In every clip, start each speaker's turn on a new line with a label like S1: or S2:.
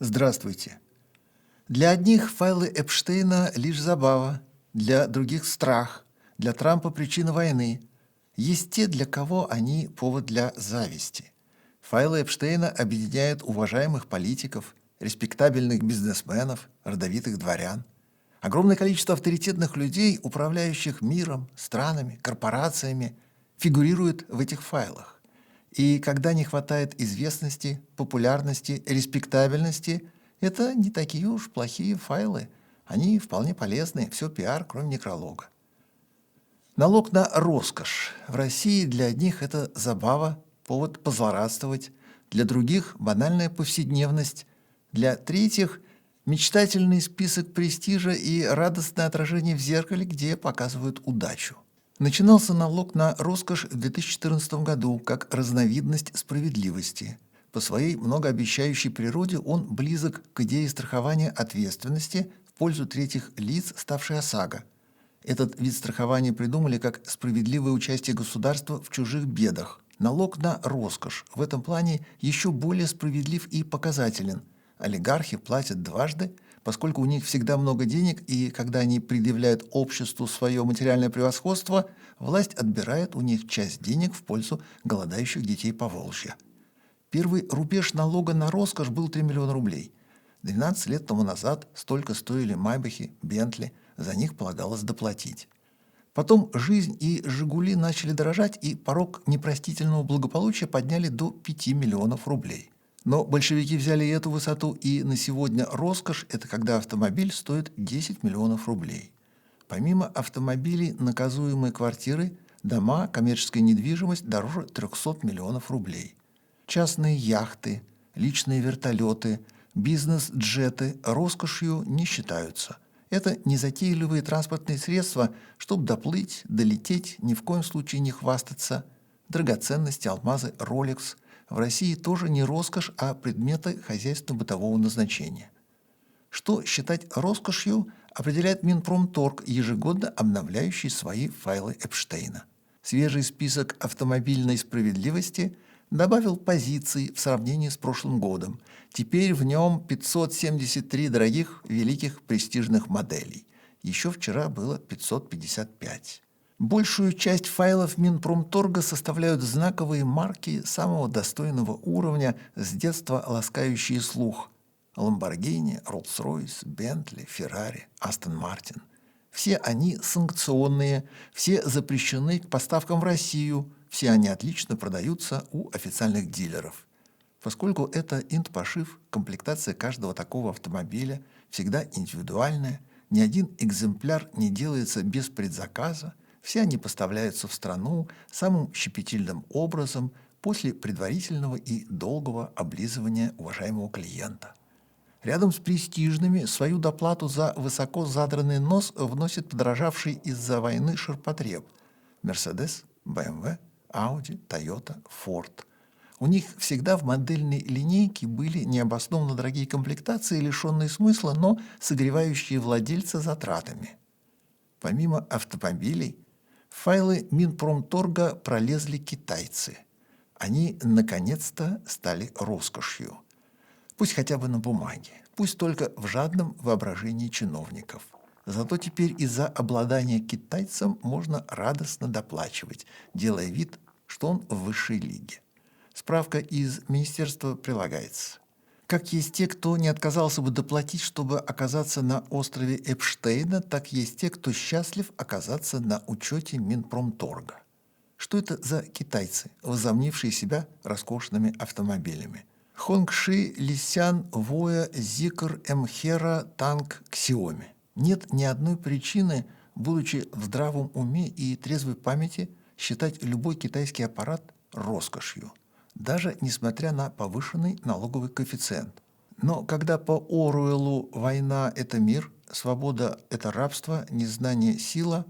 S1: Здравствуйте. Для одних файлы Эпштейна лишь забава, для других страх, для Трампа причина войны. Есть те, для кого они повод для зависти. Файлы Эпштейна объединяют уважаемых политиков, респектабельных бизнесменов, родовитых дворян. Огромное количество авторитетных людей, управляющих миром, странами, корпорациями, фигурирует в этих файлах. И когда не хватает известности, популярности, респектабельности, это не такие уж плохие файлы. Они вполне полезны, все пиар, кроме некролога. Налог на роскошь. В России для одних это забава, повод позлорадствовать, для других банальная повседневность, для третьих мечтательный список престижа и радостное отражение в зеркале, где показывают удачу. Начинался налог на роскошь в 2014 году как разновидность справедливости. По своей многообещающей природе он близок к идее страхования ответственности в пользу третьих лиц, ставшей ОСАГО. Этот вид страхования придумали как справедливое участие государства в чужих бедах. Налог на роскошь в этом плане еще более справедлив и показателен. Олигархи платят дважды, поскольку у них всегда много денег, и когда они предъявляют обществу свое материальное превосходство, власть отбирает у них часть денег в пользу голодающих детей Поволжья. Первый рубеж налога на роскошь был 3 миллиона рублей. 12 лет тому назад столько стоили Майбахи, Бентли, за них полагалось доплатить. Потом жизнь и «Жигули» начали дорожать, и порог непростительного благополучия подняли до 5 миллионов рублей. Но большевики взяли эту высоту, и на сегодня роскошь – это когда автомобиль стоит 10 миллионов рублей. Помимо автомобилей, наказуемые квартиры, дома, коммерческая недвижимость дороже 300 миллионов рублей. Частные яхты, личные вертолеты, бизнес-джеты роскошью не считаются. Это незатейливые транспортные средства, чтобы доплыть, долететь, ни в коем случае не хвастаться. Драгоценности, алмазы, Rolex в России тоже не роскошь, а предметы хозяйственно-бытового назначения. Что считать роскошью, определяет Минпромторг, ежегодно обновляющий свои файлы Эпштейна. Свежий список автомобильной справедливости добавил позиций в сравнении с прошлым годом. Теперь в нем 573 дорогих, великих, престижных моделей. Еще вчера было 555. Большую часть файлов Минпромторга составляют знаковые марки самого достойного уровня, с детства ласкающие слух. Lamborghini, Rolls-Royce, Bentley, Ferrari, Aston Martin. Все они санкционные, все запрещены к поставкам в Россию, все они отлично продаются у официальных дилеров. Поскольку это инт-пошив, комплектация каждого такого автомобиля всегда индивидуальная, ни один экземпляр не делается без предзаказа, все они поставляются в страну самым щепетильным образом после предварительного и долгого облизывания уважаемого клиента. Рядом с престижными свою доплату за высоко задранный нос вносит подорожавший из-за войны ширпотреб – Mercedes, BMW, Audi, Toyota, Ford. У них всегда в модельной линейке были необоснованно дорогие комплектации, лишенные смысла, но согревающие владельца затратами. Помимо автомобилей, в файлы Минпромторга пролезли китайцы. Они наконец-то стали роскошью. Пусть хотя бы на бумаге, пусть только в жадном воображении чиновников. Зато теперь из-за обладания китайцем можно радостно доплачивать, делая вид, что он в высшей лиге. Справка из министерства прилагается. Как есть те, кто не отказался бы доплатить, чтобы оказаться на острове Эпштейна, так есть те, кто счастлив оказаться на учете Минпромторга. Что это за китайцы, возомнившие себя роскошными автомобилями? Хонгши, Лисян, Воя, Зикр, Эмхера, Танк, Xiaomi. Нет ни одной причины, будучи в здравом уме и трезвой памяти, считать любой китайский аппарат роскошью, даже несмотря на повышенный налоговый коэффициент. Но когда по Оруэллу война – это мир, свобода – это рабство, незнание – сила,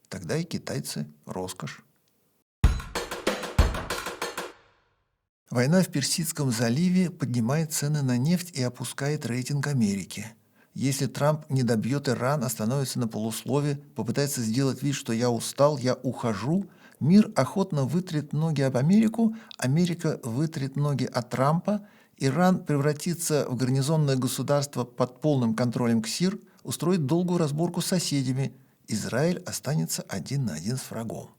S1: тогда и китайцы – роскошь. Война в Персидском заливе поднимает цены на нефть и опускает рейтинг Америки. Если Трамп не добьет Иран, остановится на полуслове, попытается сделать вид, что я устал, я ухожу, мир охотно вытрет ноги об Америку, Америка вытрет ноги от Трампа, Иран превратится в гарнизонное государство под полным контролем КСИР, устроит долгую разборку с соседями. Израиль останется один на один с врагом.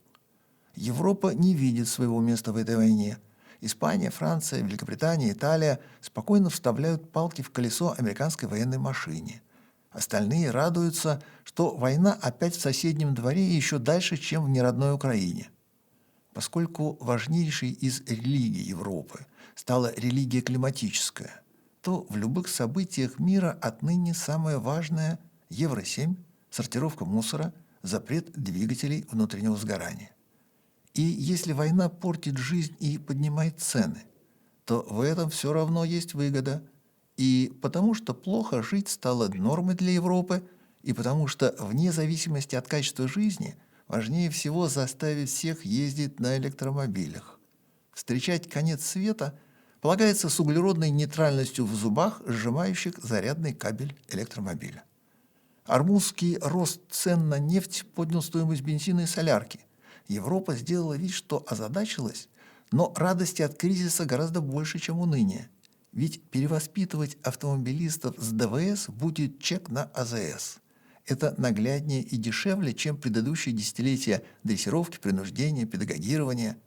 S1: Европа не видит своего места в этой войне. Испания, Франция, Великобритания, Италия спокойно вставляют палки в колесо американской военной машине. Остальные радуются, что война опять в соседнем дворе и еще дальше, чем в неродной Украине. Поскольку важнейшей из религий Европы стала религия климатическая, то в любых событиях мира отныне самое важное – Евро-7, сортировка мусора, запрет двигателей внутреннего сгорания. И если война портит жизнь и поднимает цены, то в этом все равно есть выгода. И потому что плохо жить стало нормой для Европы, и потому что вне зависимости от качества жизни важнее всего заставить всех ездить на электромобилях. Встречать конец света полагается с углеродной нейтральностью в зубах, сжимающих зарядный кабель электромобиля. Армузский рост цен на нефть поднял стоимость бензина и солярки. Европа сделала вид, что озадачилась, но радости от кризиса гораздо больше, чем уныние. Ведь перевоспитывать автомобилистов с ДВС будет чек на АЗС. Это нагляднее и дешевле, чем предыдущие десятилетия дрессировки, принуждения, педагогирования.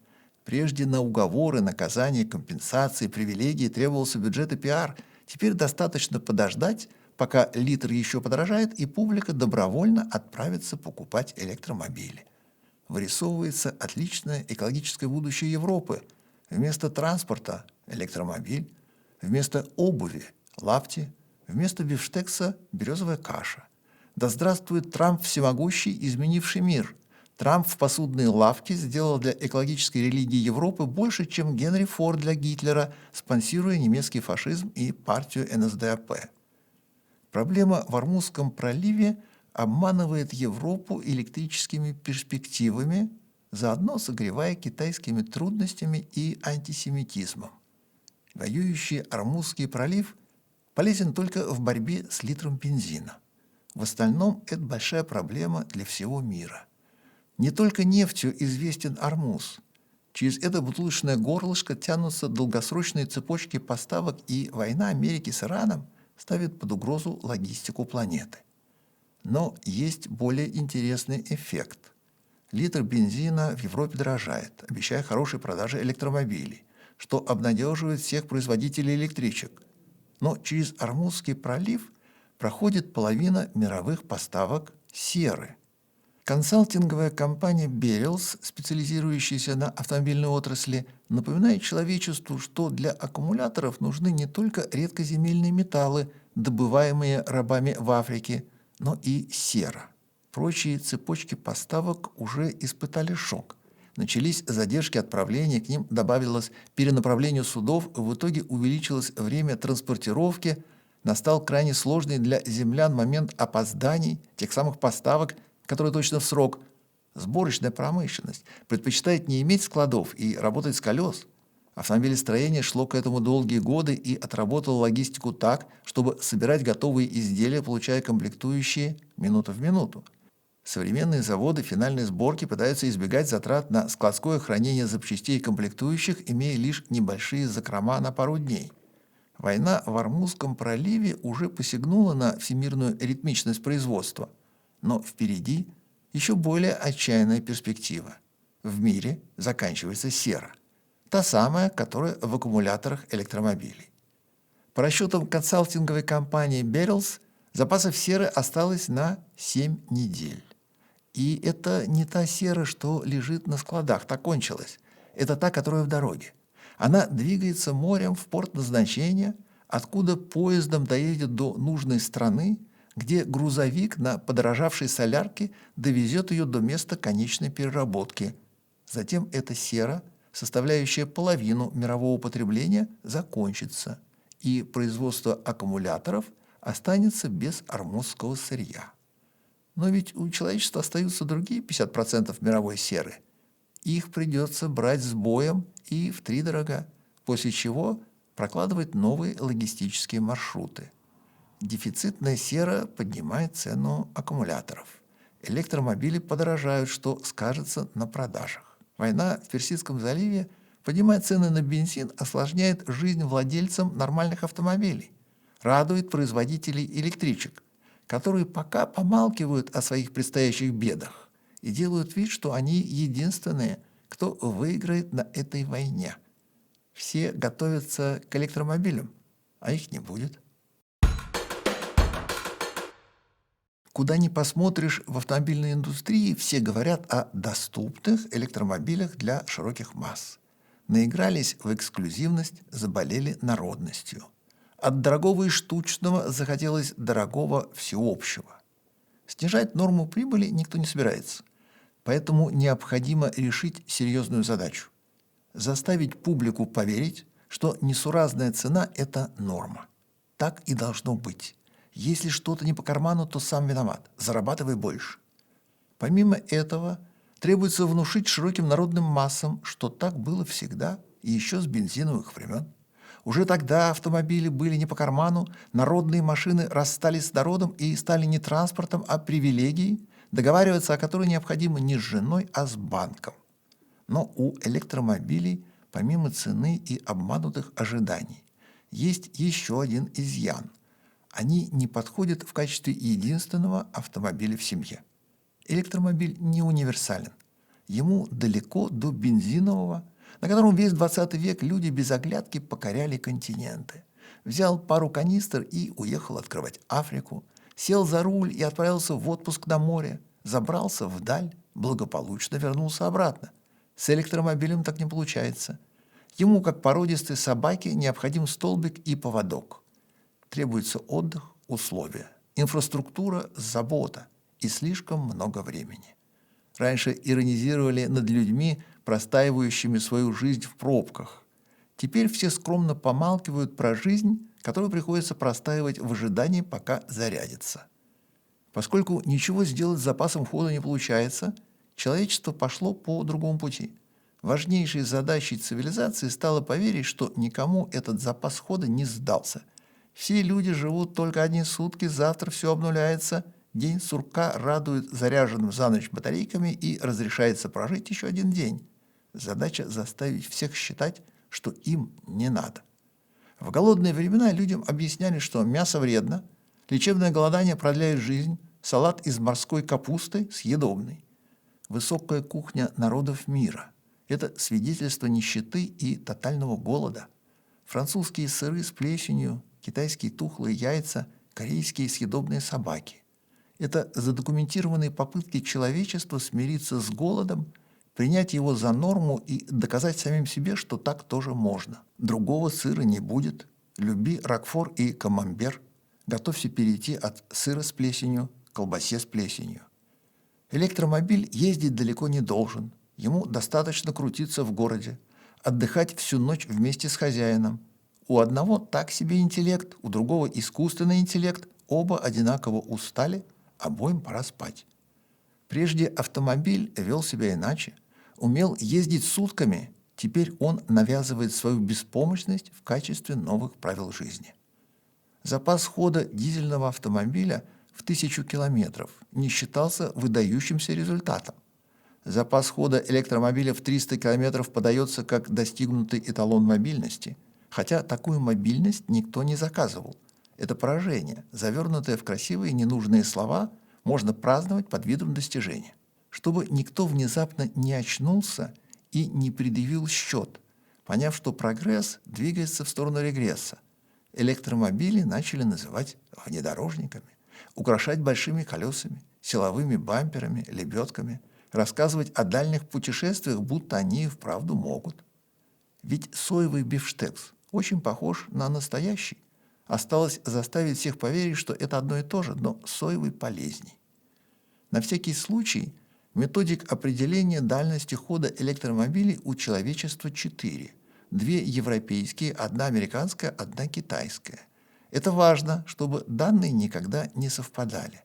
S1: Прежде на уговоры, наказания, компенсации, привилегии требовался бюджет и пиар. Теперь достаточно подождать, пока литр еще подорожает, и публика добровольно отправится покупать электромобили. Вырисовывается отличное экологическое будущее Европы. Вместо транспорта – электромобиль, вместо обуви – лапти, вместо бифштекса – березовая каша. Да здравствует Трамп всемогущий, изменивший мир. Трамп в посудной лавке сделал для экологической религии Европы больше, чем Генри Форд для Гитлера, спонсируя немецкий фашизм и партию НСДАП. Проблема в Ормузском проливе обманывает Европу электрическими перспективами, заодно согревая китайскими трудностями и антисемитизмом. Воюющий Ормузский пролив полезен только в борьбе с литром бензина. В остальном это большая проблема для всего мира. Не только нефтью известен Ормуз. Через это бутылочное горлышко тянутся долгосрочные цепочки поставок, и война Америки с Ираном ставит под угрозу логистику планеты. Но есть более интересный эффект. Литр бензина в Европе дорожает, обещая хорошие продажи электромобилей, что обнадеживает всех производителей электричек. Но через Ормузский пролив проходит половина мировых поставок серы. Консалтинговая компания Beryls, специализирующаяся на автомобильной отрасли, напоминает человечеству, что для аккумуляторов нужны не только редкоземельные металлы, добываемые рабами в Африке, но и сера. Прочие цепочки поставок уже испытали шок. Начались задержки отправления, к ним добавилось перенаправление судов, в итоге увеличилось время транспортировки, настал крайне сложный для землян момент опозданий, тех самых поставок, которые точно в срок. Сборочная промышленность предпочитает не иметь складов и работать с колес. Автомобилестроение шло к этому долгие годы и отработало логистику так, чтобы собирать готовые изделия, получая комплектующие минута в минуту. Современные заводы финальной сборки пытаются избегать затрат на складское хранение запчастей и комплектующих, имея лишь небольшие закрома на пару дней. Война в Ормузском проливе уже посягнула на всемирную ритмичность производства, но впереди еще более отчаянная перспектива. В мире заканчивается сера, та самая, которая в аккумуляторах электромобилей. По расчетам консалтинговой компании Beryls, запасов серы осталось на 7 недель. И это не та сера, что лежит на складах, та кончилась. Это та, которая в дороге. Она двигается морем в порт назначения, откуда поездом доедет до нужной страны, где грузовик на подорожавшей солярке довезет ее до места конечной переработки. Затем эта сера, составляющая половину мирового потребления, закончится, и производство аккумуляторов останется без ормузского сырья. Но ведь у человечества остаются другие 50% мировой серы. Их придется брать с боем и втридорога, после чего прокладывать новые логистические маршруты. Дефицитная сера поднимает цену аккумуляторов. Электромобили подорожают, что скажется на продажах. Война в Персидском заливе Поднимать цены на бензин осложняет жизнь владельцам нормальных автомобилей, радует производителей электричек, которые пока помалкивают о своих предстоящих бедах и делают вид, что они единственные, кто выиграет на этой войне. Все готовятся к электромобилям, а их не будет. Куда ни посмотришь в автомобильной индустрии, все говорят о доступных электромобилях для широких масс. Наигрались в эксклюзивность, заболели народностью. От дорогого и штучного захотелось дорогого всеобщего. Снижать норму прибыли никто не собирается. Поэтому необходимо решить серьезную задачу. Заставить публику поверить, что несуразная цена – это норма. Так и должно быть. Если что-то не по карману, то сам виноват. Зарабатывай больше. Помимо этого, требуется внушить широким народным массам, что так было всегда и еще с бензиновых времен. Уже тогда автомобили были не по карману, народные машины расстались с народом и стали не транспортом, а привилегией, договариваться о которой необходимо не с женой, а с банком. Но у электромобилей, помимо цены и обманутых ожиданий, есть еще один изъян. Они не подходят в качестве единственного автомобиля в семье. Электромобиль не универсален. Ему далеко до бензинового, на котором весь 20 век люди без оглядки покоряли континенты. Взял пару канистр и уехал открывать Африку, сел за руль и отправился в отпуск на море, забрался вдаль, благополучно вернулся обратно. С электромобилем так не получается. Ему, как породистой собаке, необходим столбик и поводок. Требуется отдых, условия, инфраструктура, забота и слишком много времени. Раньше иронизировали над людьми, простаивающими свою жизнь в пробках. Теперь все скромно помалкивают про жизнь, которую приходится простаивать в ожидании, пока зарядится. Поскольку ничего сделать с запасом хода не получается, человечество пошло по другому пути. Важнейшей задачей цивилизации стало поверить, что никому этот запас хода не сдался. Все люди живут только одни сутки, завтра все обнуляется, день сурка радует заряженным за ночь батарейками и разрешается прожить еще один день. Задача заставить всех считать, что им не надо. В голодные времена людям объясняли, что мясо вредно, лечебное голодание продляет жизнь, салат из морской капусты съедобный. Высокая кухня народов мира – это свидетельство нищеты и тотального голода. Французские сыры с плесенью, китайские тухлые яйца, корейские съедобные собаки. Это задокументированные попытки человечества смириться с голодом, принять его за норму и доказать самим себе, что так тоже можно. Другого сыра не будет. Люби рокфор и камамбер. Готовься перейти от сыра с плесенью к колбасе с плесенью. Электромобиль ездить далеко не должен. Ему достаточно крутиться в городе, отдыхать всю ночь вместе с хозяином. У одного так себе интеллект, у другого искусственный интеллект, оба одинаково устали, обоим пора спать. Прежде автомобиль вел себя иначе, умел ездить сутками, теперь он навязывает свою беспомощность в качестве новых правил жизни. Запас хода дизельного автомобиля в 1000 километров не считался выдающимся результатом. Запас хода электромобиля в 300 километров подается как достигнутый эталон мобильности, хотя такую мобильность никто не заказывал. Это поражение, завернутое в красивые ненужные слова, можно праздновать под видом достижения. Чтобы никто внезапно не очнулся и не предъявил счет, поняв, что прогресс двигается в сторону регресса, электромобили начали называть внедорожниками, украшать большими колесами, силовыми бамперами, лебедками, рассказывать о дальних путешествиях, будто они и вправду могут. Ведь соевый бифштекс очень похож на настоящий. Осталось заставить всех поверить, что это одно и то же, но соевый полезней. На всякий случай методик определения дальности хода электромобилей у человечества 4. 2 европейские, 1 американская, 1 китайская. Это важно, чтобы данные никогда не совпадали.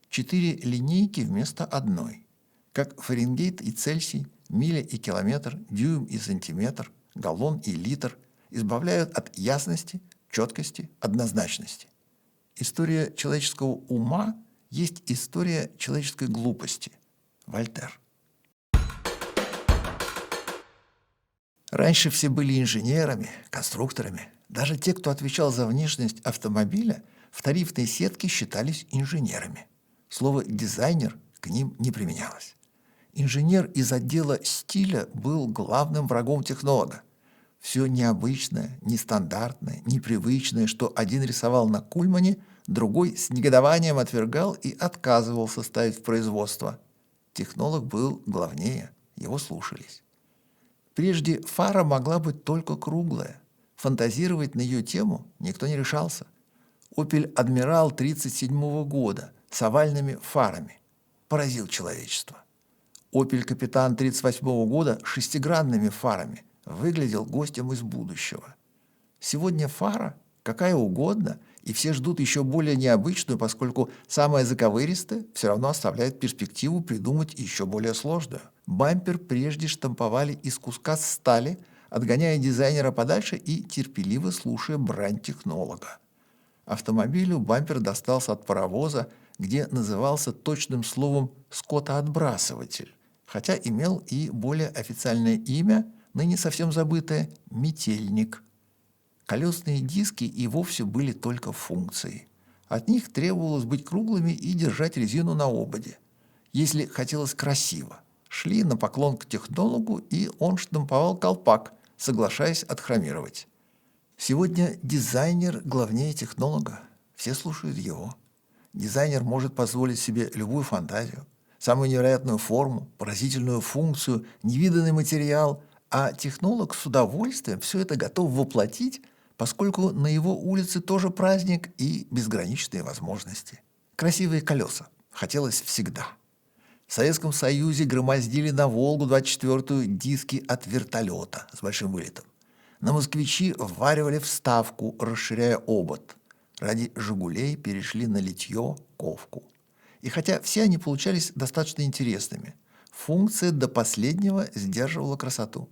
S1: 4 линейки вместо одной. Как Фаренгейт и Цельсий, миля и километр, дюйм и сантиметр, галлон и литр избавляют от ясности, четкости, однозначности. История человеческого ума есть история человеческой глупости. Вольтер. Раньше все были инженерами, конструкторами. Даже те, кто отвечал за внешность автомобиля, в тарифной сетке считались инженерами. Слово «дизайнер» к ним не применялось. Инженер из отдела стиля был главным врагом технолога. Все необычное, нестандартное, непривычное, что один рисовал на Кульмане, другой с негодованием отвергал и отказывался ставить в производство. Технолог был главнее, его слушались. Прежде фара могла быть только круглая. Фантазировать на ее тему никто не решался. «Опель Адмирал» 1937 года с овальными фарами поразил человечество. «Опель Капитан» 1938 года с шестигранными фарами выглядел гостем из будущего. Сегодня фара какая угодно, и все ждут еще более необычную, поскольку самая заковыристая все равно оставляет перспективу придумать еще более сложную. Бампер прежде штамповали из куска стали, отгоняя дизайнера подальше и терпеливо слушая брань технолога. Автомобилю бампер достался от паровоза, где назывался точным словом «скотоотбрасыватель», хотя имел и более официальное имя, ныне совсем забытое «метельник». Колесные диски и вовсе были только функцией. От них требовалось быть круглыми и держать резину на ободе. Если хотелось красиво, шли на поклон к технологу, и он штамповал колпак, соглашаясь отхромировать. Сегодня дизайнер главнее технолога. Все слушают его. Дизайнер может позволить себе любую фантазию, самую невероятную форму, поразительную функцию, невиданный материал, а технолог с удовольствием все это готов воплотить, поскольку на его улице тоже праздник и безграничные возможности. Красивые колеса хотелось всегда. В Советском Союзе громоздили на «Волгу-24» диски от вертолета с большим вылетом. На «Москвичи» вваривали вставку, расширяя обод. Ради «Жигулей» перешли на литье, ковку. И хотя все они получались достаточно интересными, функция до последнего сдерживала красоту.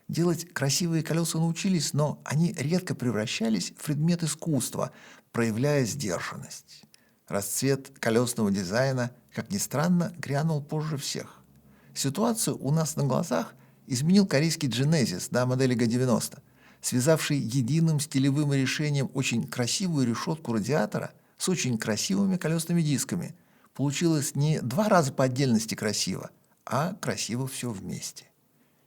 S1: Делать красивые колеса научились, но они редко превращались в предмет искусства, проявляя сдержанность. Расцвет колесного дизайна, как ни странно, грянул позже всех. Ситуацию у нас на глазах изменил корейский Genesis на модели G90, связавший единым стилевым решением очень красивую решетку радиатора с очень красивыми колесными дисками. Получилось не два раза по отдельности красиво, а красиво все вместе.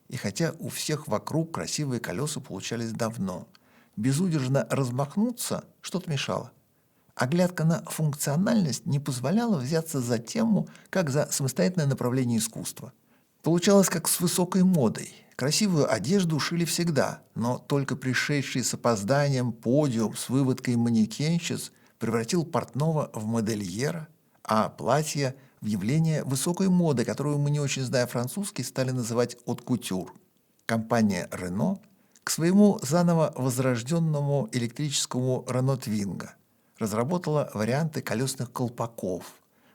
S1: И хотя у всех вокруг красивые колеса получались давно, безудержно размахнуться что-то мешало. Оглядка на функциональность не позволяла взяться за тему, как за самостоятельное направление искусства. Получалось как с высокой модой. Красивую одежду шили всегда, но только пришедший с опозданием подиум с выводкой манекенщиц превратил портного в модельера, а платье в явление высокой моды, которую мы, не очень зная французский, стали называть «от-кутюр». Компания Renault к своему заново возрожденному электрическому Renault Twingo разработала варианты колесных колпаков,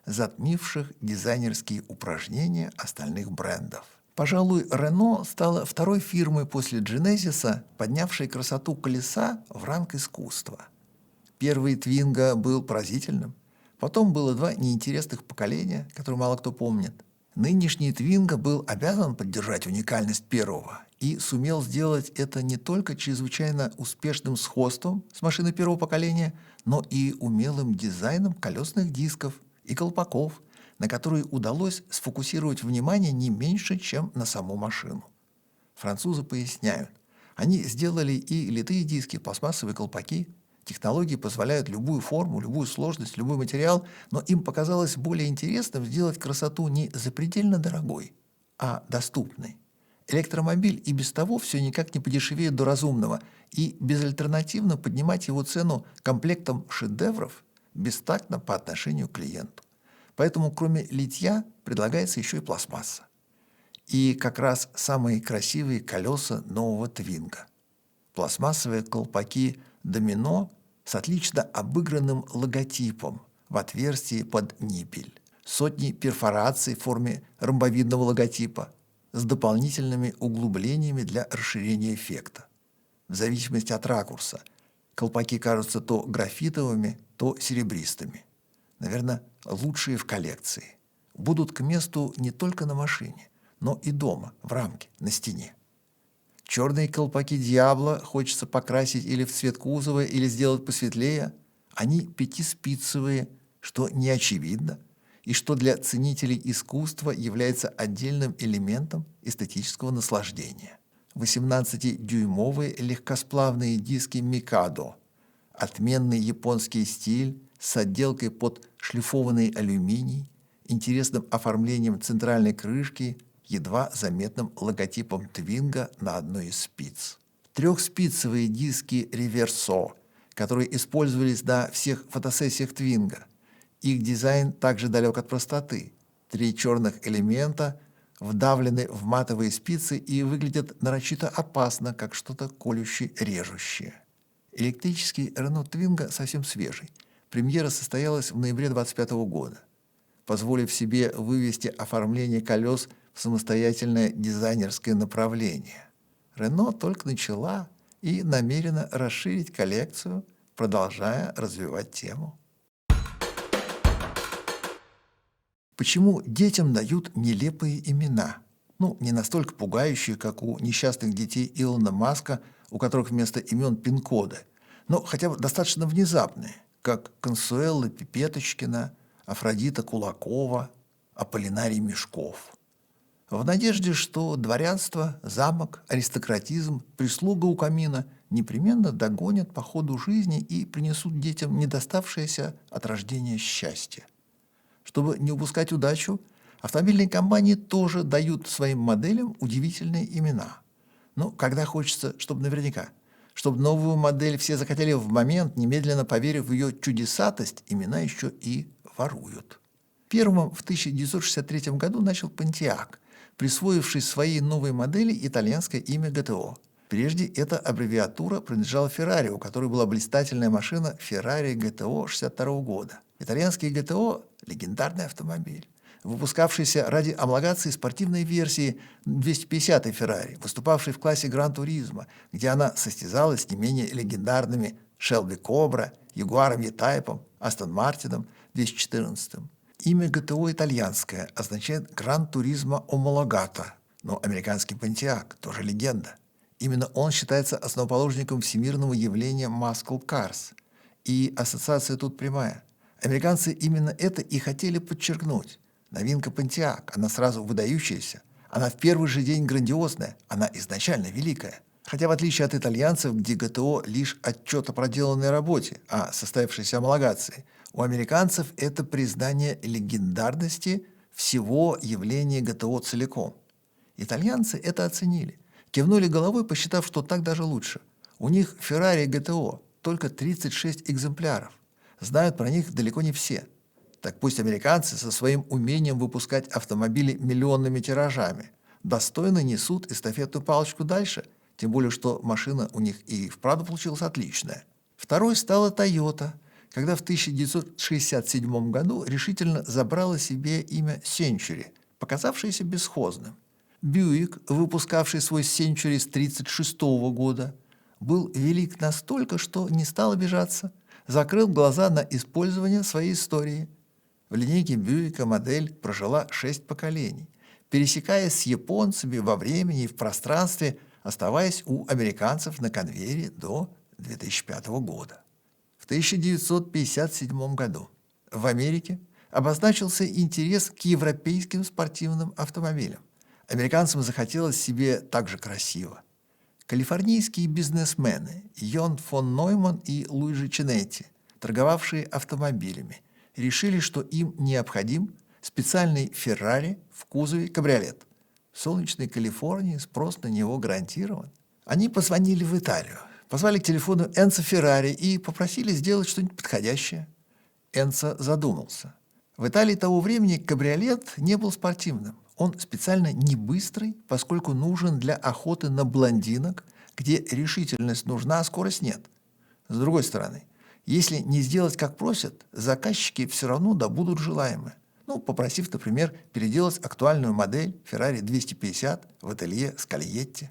S1: затмивших дизайнерские упражнения остальных брендов. Пожалуй, Renault стала второй фирмой после Genesis, поднявшей красоту колеса в ранг искусства. Первый Twingo был поразительным. Потом было два неинтересных поколения, которые мало кто помнит. Нынешний Twingo был обязан поддержать уникальность первого и сумел сделать это не только чрезвычайно успешным сходством с машиной первого поколения, но и умелым дизайном колесных дисков и колпаков, на которые удалось сфокусировать внимание не меньше, чем на саму машину. Французы поясняют, они сделали и литые диски, пластмассовые колпаки. Технологии позволяют любую форму, любую сложность, любой материал, но им показалось более интересным сделать красоту не запредельно дорогой, а доступной. Электромобиль и без того все никак не подешевеет до разумного, и безальтернативно поднимать его цену комплектом шедевров бестактно по отношению к клиенту. Поэтому кроме литья предлагается еще и пластмасса. И как раз самые красивые колеса нового Твинго. Пластмассовые колпаки «Домино» с отлично обыгранным логотипом в отверстии под ниппель, сотни перфораций в форме ромбовидного логотипа с дополнительными углублениями для расширения эффекта. В зависимости от ракурса колпаки кажутся то графитовыми, то серебристыми. Наверное, лучшие в коллекции. Будут к месту не только на машине, но и дома, в рамке, на стене. Черные колпаки Диабло хочется покрасить или в цвет кузова, или сделать посветлее. Они пятиспицевые, что не очевидно, и что для ценителей искусства является отдельным элементом эстетического наслаждения. 18-дюймовые легкосплавные диски Mikado, отменный японский стиль с отделкой под шлифованный алюминий, интересным оформлением центральной крышки, едва заметным логотипом Твинга на одной из спиц. Трехспицевые диски Reverso, которые использовались на всех фотосессиях Твинга. Их дизайн также далек от простоты. 3 черных элемента вдавлены в матовые спицы и выглядят нарочито опасно, как что-то колюще-режущее. Электрический Renault Twingo совсем свежий. Премьера состоялась в ноябре 2025 года. Позволив себе вывести оформление колес в самостоятельное дизайнерское направление. Renault только начала и намерена расширить коллекцию, продолжая развивать тему. Почему детям дают нелепые имена? Не настолько пугающие, как у несчастных детей Илона Маска, у которых вместо имен пин-коды, но хотя бы достаточно внезапные, как Консуэла Пипеточкина, Афродита Кулакова, Аполлинарий Мешков. В надежде, что дворянство, замок, аристократизм, прислуга у камина непременно догонят по ходу жизни и принесут детям недоставшееся от рождения счастье. Чтобы не упускать удачу, автомобильные компании тоже дают своим моделям удивительные имена. Когда хочется, чтобы наверняка. Чтобы новую модель все захотели в момент, немедленно поверив в ее чудесатость, имена еще и воруют. Первым в 1963 году начал Pontiac, присвоивший своей новой модели итальянское имя ГТО. Прежде эта аббревиатура принадлежала Ferrari, у которой была блистательная машина Ferrari GTO 1962 года. Итальянский ГТО – легендарный автомобиль, выпускавшийся ради омологации спортивной версии 250-й Ferrari, выступавшей в классе Гран-туризма, где она состязалась с не менее легендарными Shelby Cobra, Jaguar E-Type, Aston Martin 214. Имя ГТО итальянское, означает Гран-туризма Омологата, но американский Pontiac тоже легенда. Именно он считается основоположником всемирного явления Muscle Cars. И ассоциация тут прямая. Американцы именно это и хотели подчеркнуть. Новинка Pontiac, она сразу выдающаяся. Она в первый же день грандиозная, она изначально великая. Хотя в отличие от итальянцев, где ГТО лишь отчет о проделанной работе, о состоявшейся омологации, у американцев это признание легендарности всего явления ГТО целиком. Итальянцы это оценили. Кивнули головой, посчитав, что так даже лучше. У них Ferrari GTO только 36 экземпляров. Знают про них далеко не все. Так пусть американцы со своим умением выпускать автомобили миллионными тиражами достойно несут эстафетную палочку дальше, тем более, что машина у них и вправду получилась отличная. Второй стала Toyota, когда в 1967 году решительно забрала себе имя Century, показавшееся бесхозным. Бьюик, выпускавший свой Century с 1936 года, был велик настолько, что не стал обижаться, закрыл глаза на использование своей истории. В линейке Бьюика модель прожила 6 поколений, пересекаясь с японцами во времени и в пространстве, оставаясь у американцев на конвейере до 2005 года. В 1957 году в Америке обозначился интерес к европейским спортивным автомобилям. Американцам захотелось себе так же красиво. Калифорнийские бизнесмены Йон фон Нойман и Луиджи Чинетти, торговавшие автомобилями, решили, что им необходим специальный Феррари в кузове кабриолет. В солнечной Калифорнии спрос на него гарантирован. Они позвонили в Италию, позвали к телефону Энцо Феррари и попросили сделать что-нибудь подходящее. Энцо задумался. В Италии того времени кабриолет не был спортивным. Он специально не быстрый, поскольку нужен для охоты на блондинок, где решительность нужна, а скорость нет. С другой стороны, если не сделать, как просят, заказчики все равно добудут желаемое. Попросив, например, переделать актуальную модель Ferrari 250 в ателье Скальетти.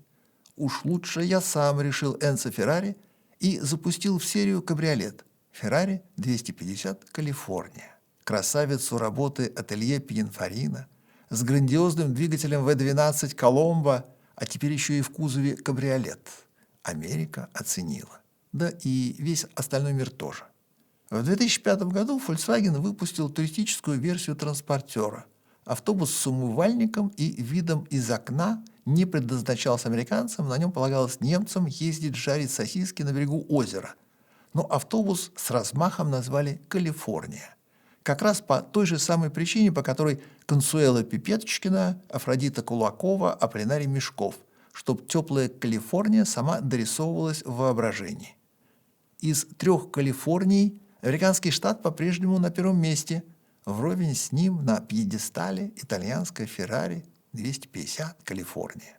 S1: Уж лучше я сам, решил Энцо Феррари и запустил в серию кабриолет Ferrari 250 Калифорния. Красавицу работы ателье Пининфарина с грандиозным двигателем V12 Коломбо а теперь еще и в кузове кабриолет. Америка оценила. Да и весь остальной мир тоже. В 2005 году Volkswagen выпустил туристическую версию транспортера. Автобус с умывальником и видом из окна не предназначался американцам, на нем полагалось немцам ездить жарить сосиски на берегу озера. Но автобус с размахом назвали «Калифорния». Как раз по той же самой причине, по которой Консуэла Пипеточкина, Афродита Кулакова, Аполлинарий Мешков, чтоб теплая Калифорния сама дорисовывалась в воображении. Из 3 Калифорний американский штат по-прежнему на первом месте. Вровень с ним на пьедестале итальянская Феррари 250 Калифорния.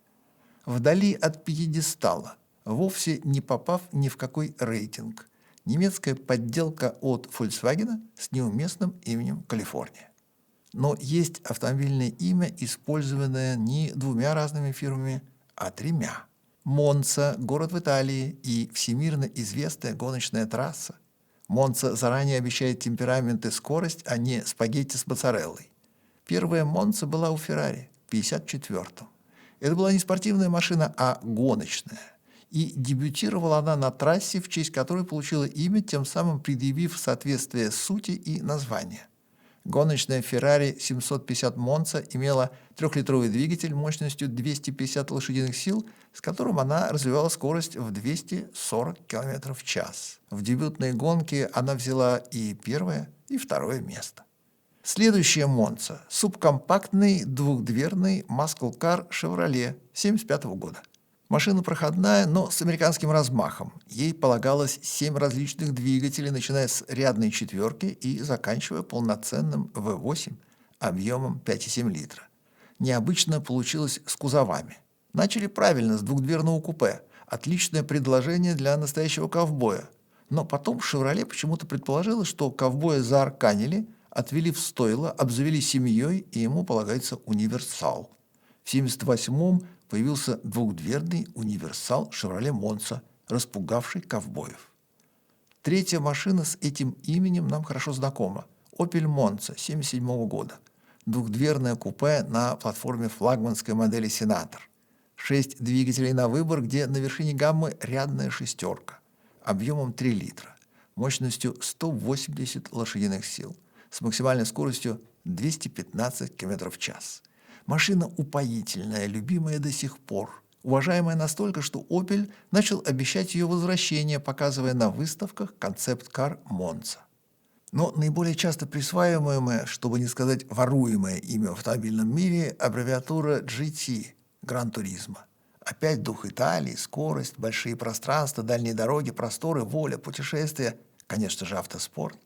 S1: Вдали от пьедестала, вовсе не попав ни в какой рейтинг, немецкая подделка от Volkswagen с неуместным именем Калифорния. Но есть автомобильное имя, использованное не 2 разными фирмами, а 3. Монца – город в Италии и всемирно известная гоночная трасса. Монца заранее обещает темперамент и скорость, а не спагетти с моцареллой. Первая Монца была у Феррари в 1954-м. Это была не спортивная машина, а гоночная. И дебютировала она на трассе, в честь которой получила имя, тем самым предъявив соответствие сути и названия. Гоночная Ferrari 750 Monza имела 3-литровый двигатель мощностью 250 лошадиных сил, с которым она развивала скорость в 240 км в час. В дебютной гонке она взяла и 1-е, и 2-е место. Следующая Monza – субкомпактный двухдверный muscle car Chevrolet 1975 года. Машина проходная, но с американским размахом. Ей полагалось 7 различных двигателей, начиная с рядной 4 и заканчивая полноценным V8 объемом 5,7 литра. Необычно получилось с кузовами. Начали правильно, с двухдверного купе. Отличное предложение для настоящего ковбоя. Но потом «Шевроле» почему-то предположила, что ковбоя заарканили, отвели в стойло, обзавели семьей, и ему полагается универсал. В 1978-м появился двухдверный универсал «Шевроле Монца», распугавший ковбоев. 3-я машина с этим именем нам хорошо знакома – Opel Monza 1977 года. Двухдверное купе на платформе флагманской модели «Сенатор». 6 двигателей на выбор, где на вершине гаммы рядная 6, объемом 3 литра, мощностью 180 лошадиных сил, с максимальной скоростью 215 км в час. Машина упоительная, любимая до сих пор, уважаемая настолько, что Opel начал обещать ее возвращение, показывая на выставках концепт-кар Monza. Но наиболее часто присваиваемое, чтобы не сказать воруемое имя в автомобильном мире – аббревиатура GT – Гран Туризмо. Опять дух Италии, скорость, большие пространства, дальние дороги, просторы, воля, путешествия, конечно же, автоспорт.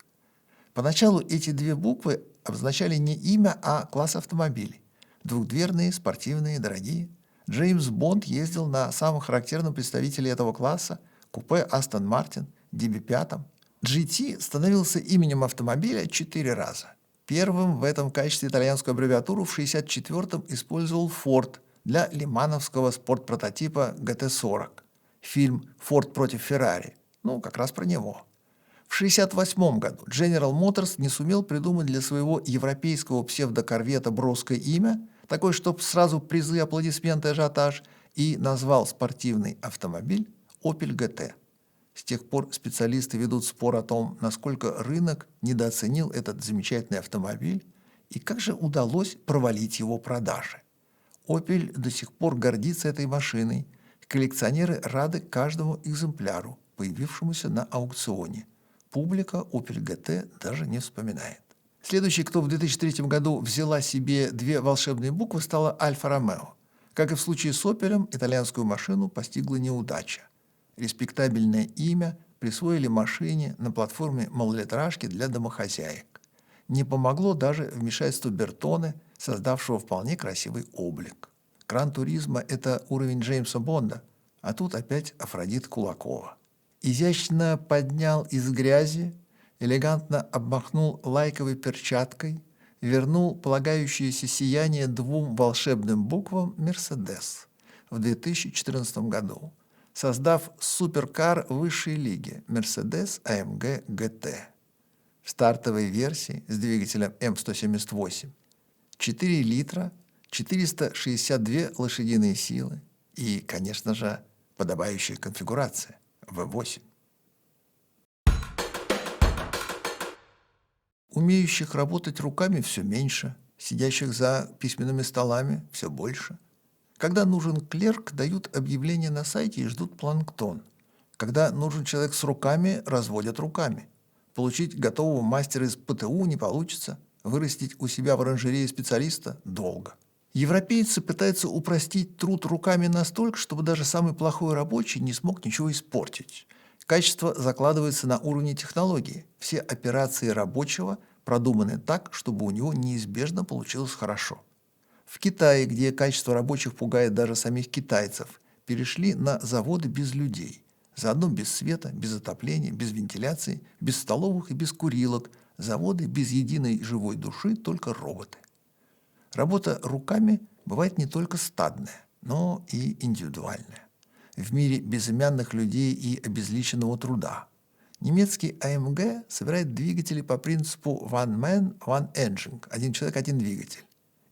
S1: Поначалу эти 2 буквы обозначали не имя, а класс автомобилей. Двухдверные, спортивные, дорогие. Джеймс Бонд ездил на самом характерном представителе этого класса – купе Aston Martin DB5. GT становился именем автомобиля 4 раза. Первым в этом качестве итальянскую аббревиатуру в 1964-м использовал Ford для лимановского спортпрототипа GT40. Фильм «Форд против Феррари», как раз про него. В 1968 году General Motors не сумел придумать для своего европейского псевдокорвета броское имя, такое, чтобы сразу призы, аплодисменты, ажиотаж, и назвал спортивный автомобиль Opel GT. С тех пор специалисты ведут спор о том, насколько рынок недооценил этот замечательный автомобиль и как же удалось провалить его продажи. Opel до сих пор гордится этой машиной, коллекционеры рады каждому экземпляру, появившемуся на аукционе. Публика Opel GT даже не вспоминает. Следующей, кто в 2003 году взяла себе 2 волшебные буквы, стала Альфа-Ромео. Как и в случае с Opel, итальянскую машину постигла неудача. Респектабельное имя присвоили машине на платформе малолитражки для домохозяек. Не помогло даже вмешательство Бертоне, создавшего вполне красивый облик. Гран Туризмо – это уровень Джеймса Бонда, а тут опять Афродита Кулакова. Изящно поднял из грязи, элегантно обмахнул лайковой перчаткой, вернул полагающееся сияние 2 волшебным буквам «Мерседес» в 2014 году, создав суперкар высшей лиги Mercedes AMG GT. В стартовой версии с двигателем М178 4 литра, 462 лошадиные силы, И, конечно же, подобающая конфигурация V8. Умеющих работать руками все меньше, сидящих за письменными столами все больше. Когда нужен клерк, дают объявление на сайте и ждут планктон. Когда нужен человек с руками, разводят руками. Получить готового мастера из ПТУ не получится. Вырастить у себя в оранжерее специалиста – долго. Европейцы пытаются упростить труд руками настолько, чтобы даже самый плохой рабочий не смог ничего испортить. Качество закладывается на уровне технологии. Все операции рабочего продуманы так, чтобы у него неизбежно получилось хорошо. В Китае, где качество рабочих пугает даже самих китайцев, перешли на заводы без людей. Заодно без света, без отопления, без вентиляции, без столовых и без курилок. Заводы без единой живой души, только роботы. Работа руками бывает не только стадная, но и индивидуальная. В мире безымянных людей и обезличенного труда. Немецкий АМГ собирает двигатели по принципу One Man, One Engine – один человек, один двигатель.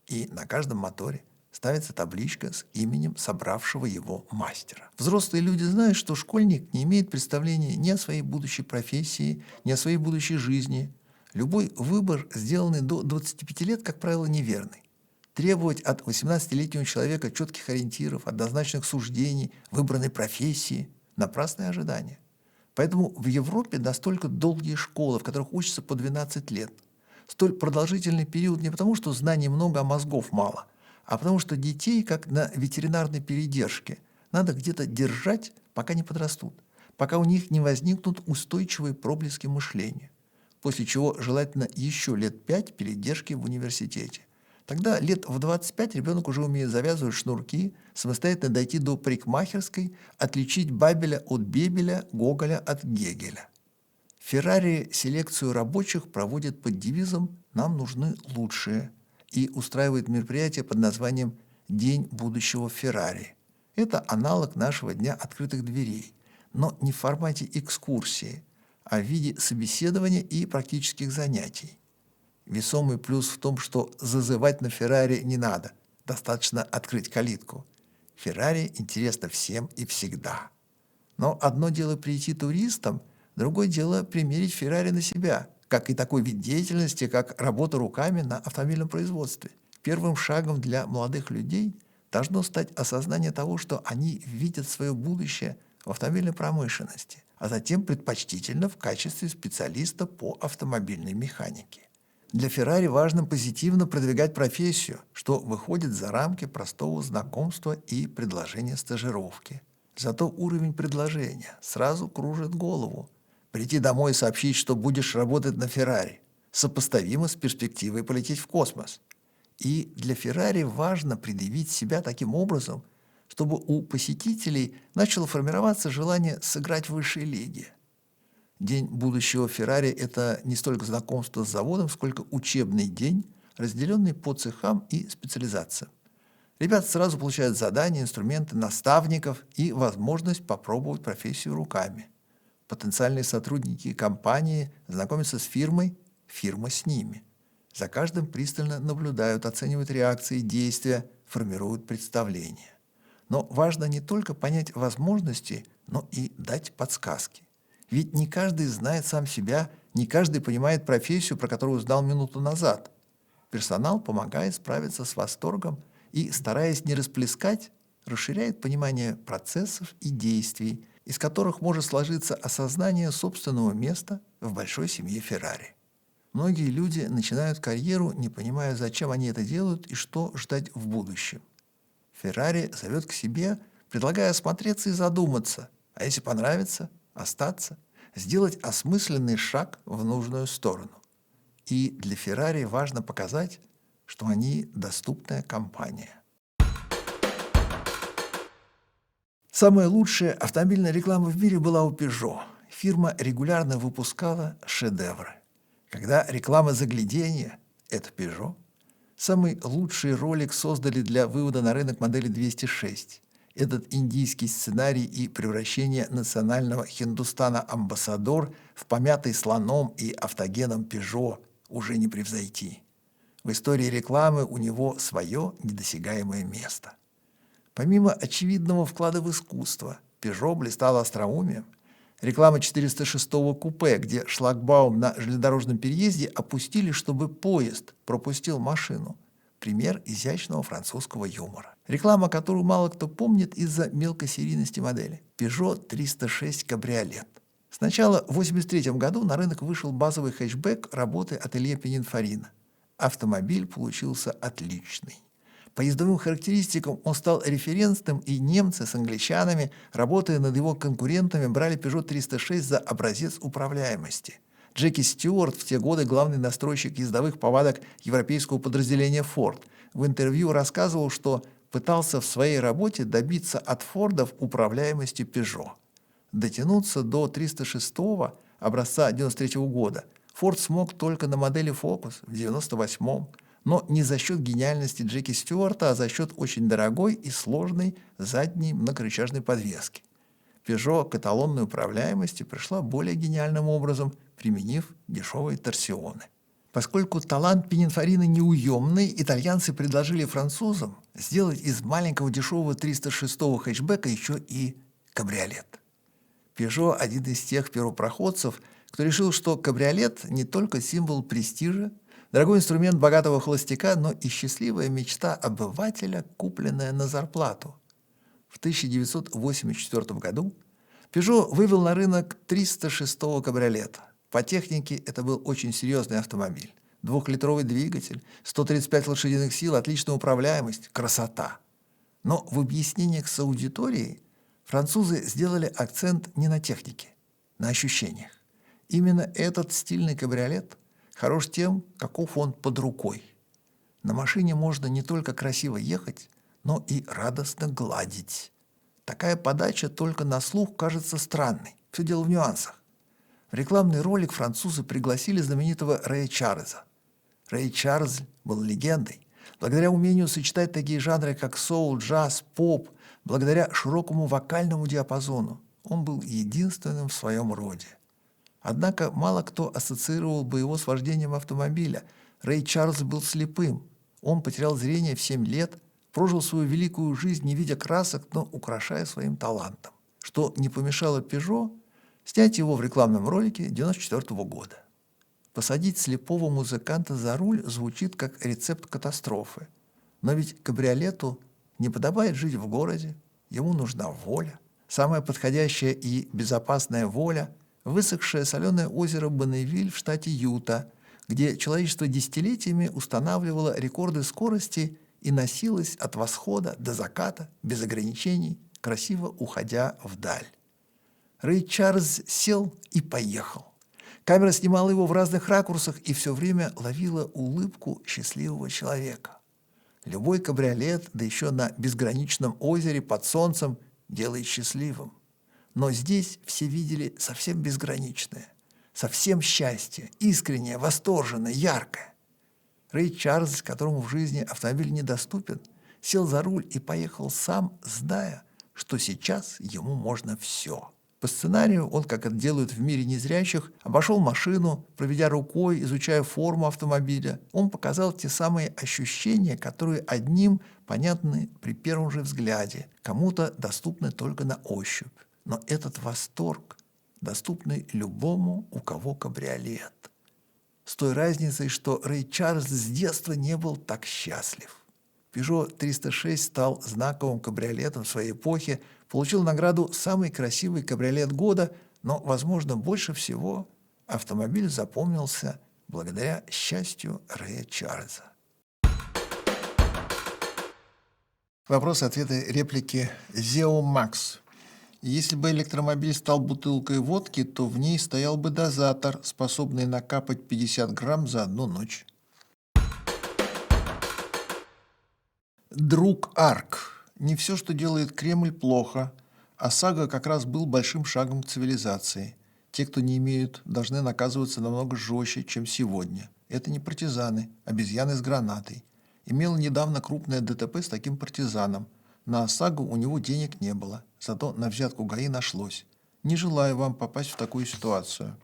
S1: И на каждом моторе ставится табличка с именем собравшего его мастера. Взрослые люди знают, что школьник не имеет представления ни о своей будущей профессии, ни о своей будущей жизни. Любой выбор, сделанный до 25 лет, как правило, неверный. Требовать от 18-летнего человека четких ориентиров, однозначных суждений, выбранной профессии – напрасное ожидание. Поэтому в Европе настолько долгие школы, в которых учатся по 12 лет. Столь продолжительный период не потому, что знаний много, а мозгов мало, а потому что детей, как на ветеринарной передержке, надо где-то держать, пока не подрастут, пока у них не возникнут устойчивые проблески мышления, после чего желательно еще лет 5 передержки в университете. Тогда лет в 25 ребенок уже умеет завязывать шнурки, самостоятельно дойти до парикмахерской, отличить Бабеля от Бебеля, Гоголя от Гегеля. Феррари селекцию рабочих проводит под девизом «Нам нужны лучшие» и устраивает мероприятие под названием «День будущего Феррари». Это аналог нашего Дня открытых дверей, но не в формате экскурсии, а в виде собеседования и практических занятий. Весомый плюс в том, что зазывать на Феррари не надо, достаточно открыть калитку. Феррари интересно всем и всегда. Но одно дело прийти туристом, другое дело примерить Феррари на себя, как и такой вид деятельности, как работа руками на автомобильном производстве. Первым шагом для молодых людей должно стать осознание того, что они видят свое будущее в автомобильной промышленности, а затем предпочтительно в качестве специалиста по автомобильной механике. Для Феррари важно позитивно продвигать профессию, что выходит за рамки простого знакомства и предложения стажировки. Зато уровень предложения сразу кружит голову. Прийти домой и сообщить, что будешь работать на Феррари, сопоставимо с перспективой полететь в космос. И для Феррари важно предъявить себя таким образом, чтобы у посетителей начало формироваться желание сыграть в высшей лиге. День будущего Феррари – это не столько знакомство с заводом, сколько учебный день, разделенный по цехам и специализациям. Ребята сразу получают задания, инструменты, наставников и возможность попробовать профессию руками. Потенциальные сотрудники компании знакомятся с фирмой, фирма с ними. За каждым пристально наблюдают, оценивают реакции, действия, формируют представления. Но важно не только понять возможности, но и дать подсказки. Ведь не каждый знает сам себя, не каждый понимает профессию, про которую узнал минуту назад. Персонал помогает справиться с восторгом и, стараясь не расплескать, расширяет понимание процессов и действий, из которых может сложиться осознание собственного места в большой семье Феррари. Многие люди начинают карьеру, не понимая, зачем они это делают и что ждать в будущем. Феррари зовет к себе, предлагая осмотреться и задуматься, а если понравится, остаться, сделать осмысленный шаг в нужную сторону. И для Феррари важно показать, что они доступная компания. Самая лучшая автомобильная реклама в мире была у Peugeot. Фирма регулярно выпускала шедевры. Когда реклама загляденья – это Peugeot. Самый лучший ролик создали для вывода на рынок модели 206. Этот индийский сценарий и превращение национального Хиндустана Амбассадор в помятый слоном и автогеном Peugeot уже не превзойти. В истории рекламы у него свое недосягаемое место. Помимо очевидного вклада в искусство, Peugeot блистала остроумием. Реклама 406-го купе, где шлагбаум на железнодорожном переезде опустили, чтобы поезд пропустил машину. Пример изящного французского юмора. Реклама, которую мало кто помнит из-за мелкосерийности модели. Peugeot 306 кабриолет. Сначала в 1983 году на рынок вышел базовый хэтчбэк работы ателье Пининфарина. Автомобиль получился отличный. По ездовым характеристикам он стал референсным, и немцы с англичанами, работая над его конкурентами, брали Peugeot 306 за образец управляемости. Джеки Стюарт, в те годы главный настройщик ездовых повадок европейского подразделения Ford, в интервью рассказывал, что пытался в своей работе добиться от Фордов управляемости Peugeot. Дотянуться до 306-го образца 1993 года Ford смог только на модели Focus в 1998-м, но не за счет гениальности Джеки Стюарта, а за счет очень дорогой и сложной задней многорычажной подвески. Peugeot к эталонной управляемости пришла более гениальным образом, применив дешевые торсионы. Поскольку талант Пининфарина неуемный, итальянцы предложили французам сделать из маленького дешевого 306-го хэтчбека еще и кабриолет. Peugeot – один из тех первопроходцев, кто решил, что кабриолет не только символ престижа, дорогой инструмент богатого холостяка, но и счастливая мечта обывателя, купленная на зарплату. В 1984 году Peugeot вывел на рынок 306-го кабриолета. По технике это был очень серьезный автомобиль. 2-литровый двигатель, 135 лошадиных сил, отличная управляемость, красота. Но в объяснениях с аудиторией французы сделали акцент не на технике, на ощущениях. Именно этот стильный кабриолет хорош тем, каков он под рукой. На машине можно не только красиво ехать, но и радостно гладить. Такая подача только на слух кажется странной. Все дело в нюансах. В рекламный ролик французы пригласили знаменитого Рэя Чарльза. Рэй Чарльз был легендой. Благодаря умению сочетать такие жанры, как соул, джаз, поп, благодаря широкому вокальному диапазону, он был единственным в своем роде. Однако мало кто ассоциировал бы его с вождением автомобиля. Рэй Чарльз был слепым. Он потерял зрение в 7 лет, прожил свою великую жизнь, не видя красок, но украшая своим талантом. Что не помешало Peugeot снять его в рекламном ролике 1994 года. Посадить слепого музыканта за руль звучит как рецепт катастрофы. Но ведь кабриолету не подобает жить в городе, ему нужна воля. Самая подходящая и безопасная воля – высохшее соленое озеро Бонневиль в штате Юта, где человечество десятилетиями устанавливало рекорды скорости и носилось от восхода до заката без ограничений, красиво уходя вдаль. Рэй Чарльз сел и поехал. Камера снимала его в разных ракурсах и все время ловила улыбку счастливого человека. Любой кабриолет, да еще на безграничном озере под солнцем, делает счастливым. Но здесь все видели совсем безграничное, совсем счастье, искреннее, восторженное, яркое. Рэй Чарльз, которому в жизни автомобиль недоступен, сел за руль и поехал сам, зная, что сейчас ему можно все. По сценарию он, как это делают в мире незрячих, обошел машину, проведя рукой, изучая форму автомобиля. Он показал те самые ощущения, которые одним понятны при первом же взгляде, кому-то доступны только на ощупь. Но этот восторг доступный любому, у кого кабриолет. С той разницей, что Рэй Чарльз с детства не был так счастлив. Peugeot 306 стал знаковым кабриолетом своей эпохи, получил награду «Самый красивый кабриолет года», но, возможно, больше всего автомобиль запомнился благодаря счастью Рэя Чарльза. Вопросы, ответы, реплики. Zeo Max. Если бы электромобиль стал бутылкой водки, то в ней стоял бы дозатор, способный накапать 50 грамм за одну ночь. Друг Арк. Не все, что делает Кремль, плохо. ОСАГО как раз был большим шагом к цивилизации. Те, кто не имеют, должны наказываться намного жестче, чем сегодня. Это не партизаны, обезьяны с гранатой. Имел недавно крупное ДТП с таким партизаном. На ОСАГО у него денег не было, зато на взятку ГАИ нашлось. Не желаю вам попасть в такую ситуацию.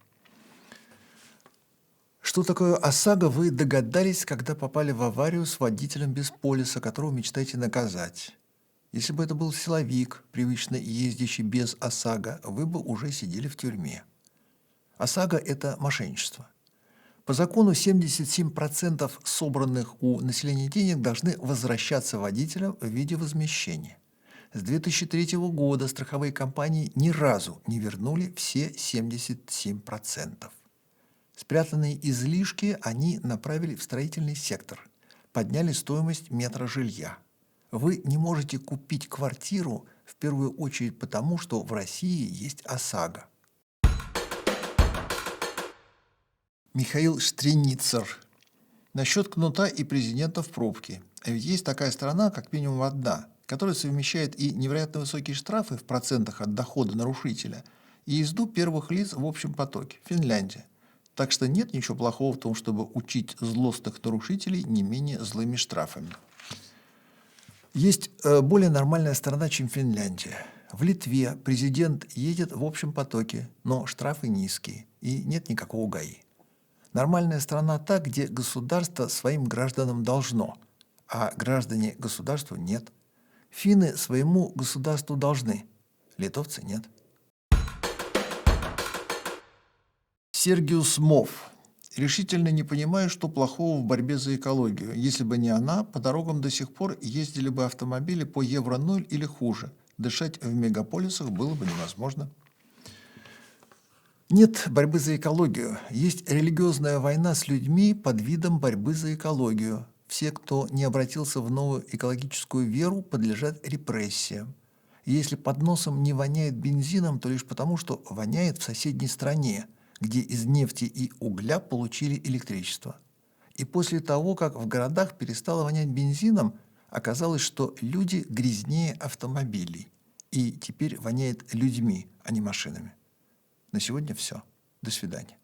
S1: Что такое ОСАГО, вы догадались, когда попали в аварию с водителем без полиса, которого мечтаете наказать. Если бы это был силовик, привычно ездящий без ОСАГО, вы бы уже сидели в тюрьме. ОСАГО – это мошенничество. По закону 77% собранных у населения денег должны возвращаться водителям в виде возмещения. С 2003 года страховые компании ни разу не вернули все 77%. Спрятанные излишки они направили в строительный сектор, подняли стоимость метра жилья. Вы не можете купить квартиру в первую очередь потому, что в России есть ОСАГО. Михаил Штреницер. Насчет кнута и президента в пробке. А ведь есть такая страна, как минимум одна, которая совмещает и невероятно высокие штрафы в процентах от дохода нарушителя, и езду первых лиц в общем потоке – Финляндия. Так что нет ничего плохого в том, чтобы учить злостных нарушителей не менее злыми штрафами. Есть более нормальная страна, чем Финляндия. В Литве президент едет в общем потоке, но штрафы низкие, и нет никакого ГАИ. Нормальная страна та, где государство своим гражданам должно, а граждане государству нет. Финны своему государству должны, литовцы нет. Сергиус Мов. Решительно не понимаю, что плохого в борьбе за экологию. Если бы не она, по дорогам до сих пор ездили бы автомобили по Евро-0 или хуже. Дышать в мегаполисах было бы невозможно. Нет борьбы за экологию. Есть религиозная война с людьми под видом борьбы за экологию. Все, кто не обратился в новую экологическую веру, подлежат репрессиям. И если под носом не воняет бензином, то лишь потому, что воняет в соседней стране, где из нефти и угля получили электричество. И после того, как в городах перестало вонять бензином, оказалось, что люди грязнее автомобилей. И теперь воняет людьми, а не машинами. На сегодня все. До свидания.